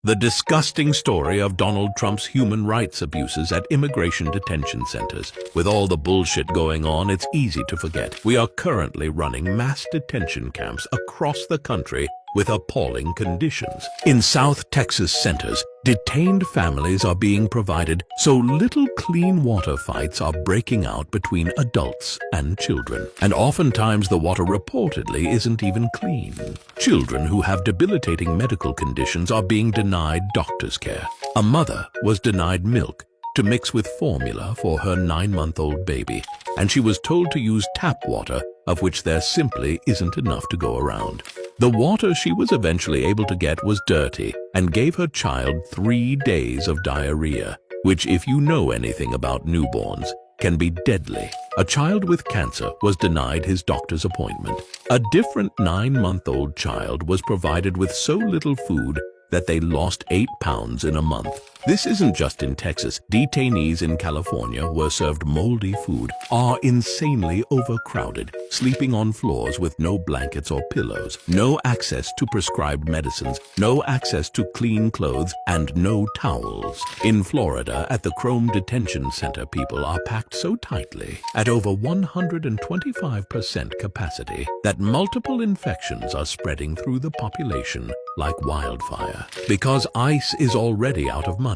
The disgusting story of Donald Trump's human rights abuses at immigration detention centers. With all the bullshit going on, it's easy to forget. We are currently running mass detention camps across the country with appalling conditions. In South Texas centers, detained families are being provided so little clean water fights are breaking out between adults and children. And oftentimes the water reportedly isn't even clean. Children who have debilitating medical conditions are being denied doctor's care. A mother was denied milk to mix with formula for her 9-month-old baby, and she was told to use tap water, of which there simply isn't enough to go around. The water she was eventually able to get was dirty and gave her child 3 days of diarrhea, which, if you know anything about newborns, can be deadly. A child with cancer was denied his doctor's appointment. A different 9-month-old child was provided with so little food that they lost 8 pounds in a month. This isn't just in Texas. Detainees in California were served moldy food, are insanely overcrowded, sleeping on floors with no blankets or pillows, no access to prescribed medicines, no access to clean clothes, and no towels. In Florida, at the Chrome Detention Center, people are packed so tightly, at over 125% capacity, that multiple infections are spreading through the population like wildfire. Because ICE is already out of money,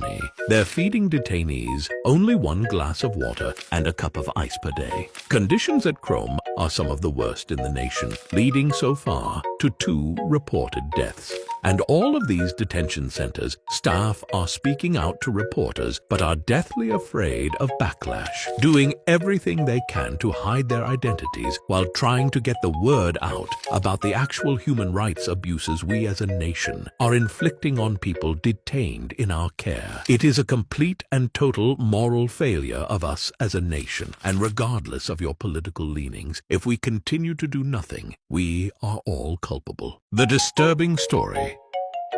they're feeding detainees only 1 glass of water and a cup of ice per day. Conditions at Chrome are some of the worst in the nation, leading so far to 2 reported deaths. And all of these detention centers, staff are speaking out to reporters but are deathly afraid of backlash, doing everything they can to hide their identities while trying to get the word out about the actual human rights abuses we as a nation are inflicting on people detained in our care. It is a complete and total moral failure of us as a nation, and regardless of your political leanings, if we continue to do nothing, we are all culpable. The disturbing story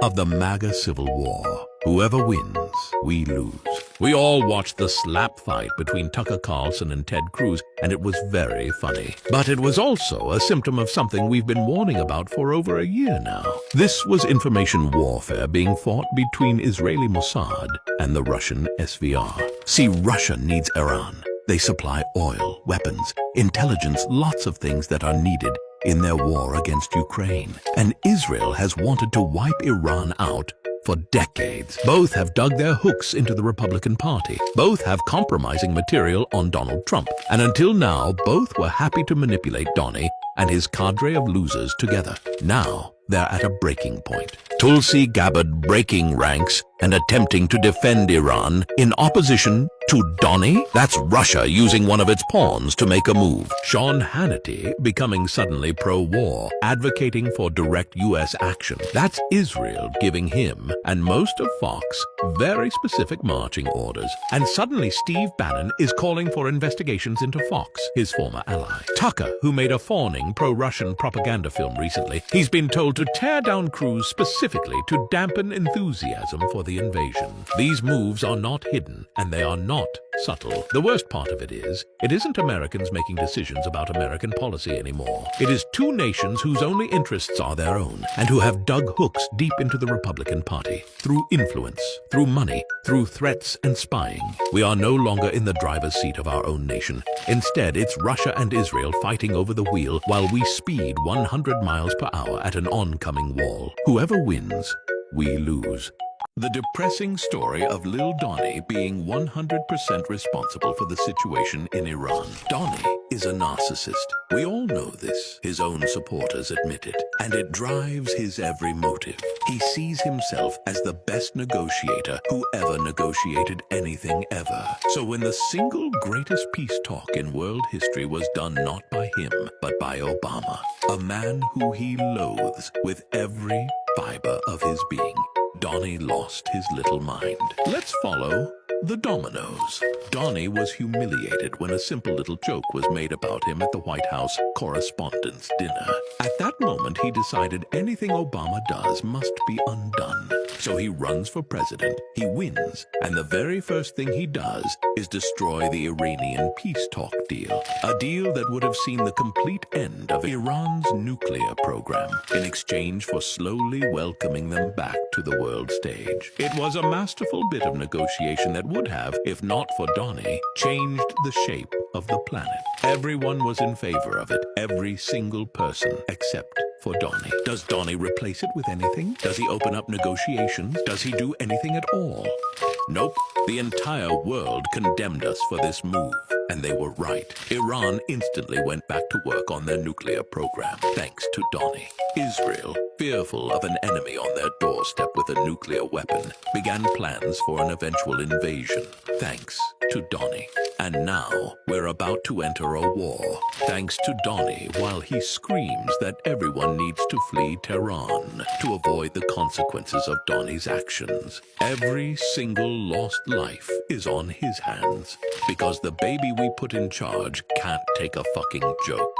of the MAGA Civil War. Whoever wins, we lose. We all watched the slap fight between Tucker Carlson and Ted Cruz, and it was very funny. But it was also a symptom of something we've been warning about for over a year now. This was information warfare being fought between Israeli Mossad and the Russian SVR. See, Russia needs Iran. They supply oil, weapons, intelligence, lots of things that are needed in their war against Ukraine. And Israel has wanted to wipe Iran out for decades. Both have dug their hooks into the Republican Party. Both have compromising material on Donald Trump. And until now, both were happy to manipulate Donnie and his cadre of losers together. Now, they're at a breaking point. Tulsi Gabbard breaking ranks and attempting to defend Iran in opposition to Donnie? That's Russia using one of its pawns to make a move. Sean Hannity becoming suddenly pro-war, advocating for direct U.S. action. That's Israel giving him and most of Fox very specific marching orders. And suddenly Steve Bannon is calling for investigations into Fox, his former ally. Tucker, who made a fawning pro-Russian propaganda film recently, he's been told to tear down Cruz specifically to dampen enthusiasm for the invasion. These moves are not hidden, and they are not subtle. The worst part of it isn't Americans making decisions about American policy anymore. It is 2 nations whose only interests are their own, and who have dug hooks deep into the Republican Party. Through influence, through money, through threats and spying. We are no longer in the driver's seat of our own nation. Instead, it's Russia and Israel fighting over the wheel while we speed 100 miles per hour at an oncoming wall. Whoever wins, we lose. The depressing story of Lil Donnie being 100% responsible for the situation in Iran. Donnie is a narcissist. We all know this. His own supporters admit it. And it drives his every motive. He sees himself as the best negotiator who ever negotiated anything ever. So when the single greatest peace talk in world history was done not by him, but by Obama, a man who he loathes with every fiber of his being, Donnie lost his little mind. Let's follow the dominoes. Donnie was humiliated when a simple little joke was made about him at the White House Correspondents' Dinner. At that moment, he decided anything Obama does must be undone. So he runs for president, he wins, and the very first thing he does is destroy the Iranian peace talk deal, a deal that would have seen the complete end of Iran's nuclear program in exchange for slowly welcoming them back to the world stage. It was a masterful bit of negotiation that would have, if not for Donnie, changed the shape of the planet. Everyone was in favor of it, every single person except for Donnie. Does Donnie replace it with anything? Does he open up negotiations? Does he do anything at all? Nope. The entire world condemned us for this move, and they were right. Iran instantly went back to work on their nuclear program, thanks to Donnie. Israel, fearful of an enemy on their doorstep with a nuclear weapon, began plans for an eventual invasion, thanks to Donnie. And now, we're about to enter a war, thanks to Donnie, while he screams that everyone needs to flee Tehran to avoid the consequences of Donnie's actions. Every single lost life is on his hands, because the baby we put in charge can't take a fucking joke.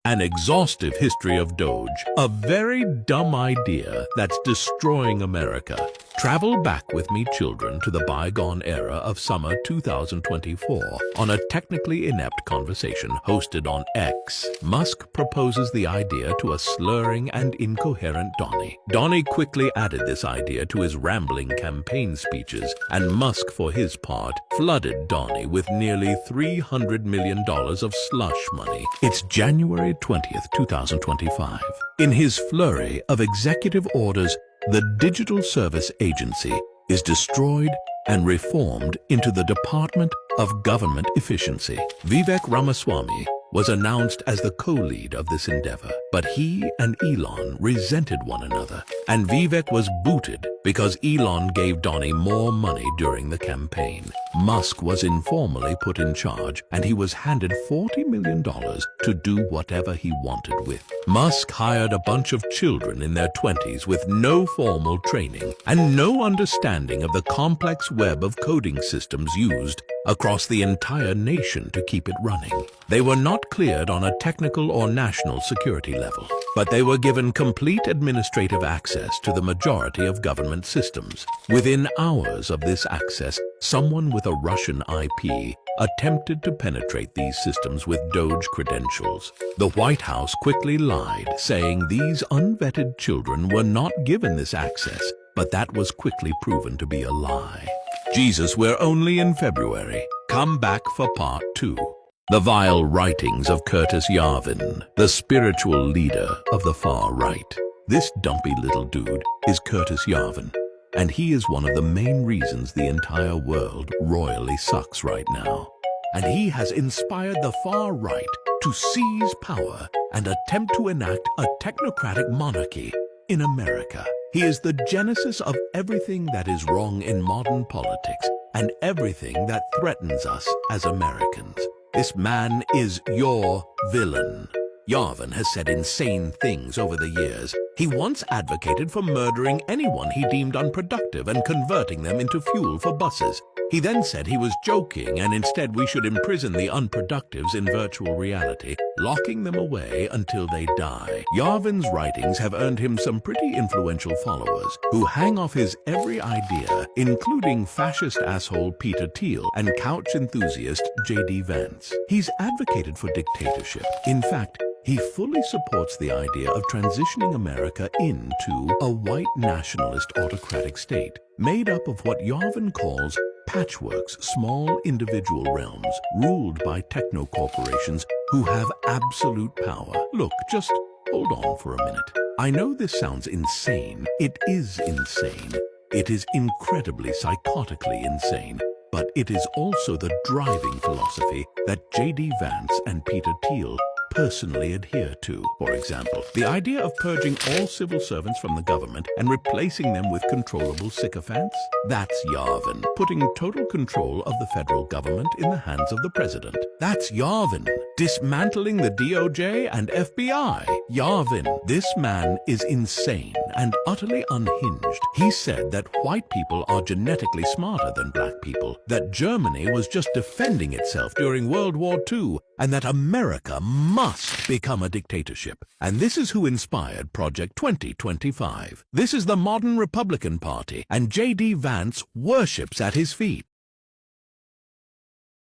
An exhaustive history of Doge, a very dumb idea that's destroying America. Travel back with me, children, to the bygone era of summer 2024 on a technically inept conversation hosted on X. Musk proposes the idea to a slurring and incoherent Donnie. Donnie quickly added this idea to his rambling campaign speeches, and Musk, for his part, flooded Donnie with nearly $300 million of slush money. It's January 20th, 2025. In his flurry of executive orders, the Digital Service Agency is destroyed and reformed into the Department of Government Efficiency. Vivek Ramaswamy was announced as the co-lead of this endeavor, but he and Elon resented one another, and Vivek was booted because Elon gave Donnie more money during the campaign. Musk was informally put in charge, and he was handed $40 million to do whatever he wanted with. Musk hired a bunch of children in their 20s with no formal training and no understanding of the complex web of coding systems used across the entire nation to keep it running. They were not cleared on a technical or national security level, but they were given complete administrative access to the majority of government systems. Within hours of this access, someone with a Russian IP attempted to penetrate these systems with Doge credentials. The White House quickly lied, saying these unvetted children were not given this access, but that was quickly proven to be a lie. Jesus, we're only in February. Come back for part 2. The vile writings of Curtis Yarvin, the spiritual leader of the far right. This dumpy little dude is Curtis Yarvin, and he is one of the main reasons the entire world royally sucks right now. And he has inspired the far right to seize power and attempt to enact a technocratic monarchy in America. He is the genesis of everything that is wrong in modern politics and everything that threatens us as Americans. This man is your villain. Yarvin has said insane things over the years. He once advocated for murdering anyone he deemed unproductive and converting them into fuel for buses. He then said he was joking and instead we should imprison the unproductives in virtual reality, locking them away until they die. Yarvin's writings have earned him some pretty influential followers who hang off his every idea, including fascist asshole Peter Thiel and couch enthusiast J.D. Vance. He's advocated for dictatorship. In fact, he fully supports the idea of transitioning America into a white nationalist autocratic state, made up of what Yarvin calls patchworks, small individual realms ruled by techno-corporations who have absolute power. Look, just hold on for a minute. I know this sounds insane. It is insane. It is incredibly psychotically insane. But it is also the driving philosophy that J.D. Vance and Peter Thiel personally adhere to. For example, the idea of purging all civil servants from the government and replacing them with controllable sycophants? That's Yarvin, putting total control of the federal government in the hands of the president. That's Yarvin, dismantling the DOJ and FBI. Yarvin, this man is insane, and utterly unhinged. He said that white people are genetically smarter than black people, that Germany was just defending itself during World War II, and that America must become a dictatorship. And this is who inspired Project 2025. This is the modern Republican Party, and J.D. Vance worships at his feet.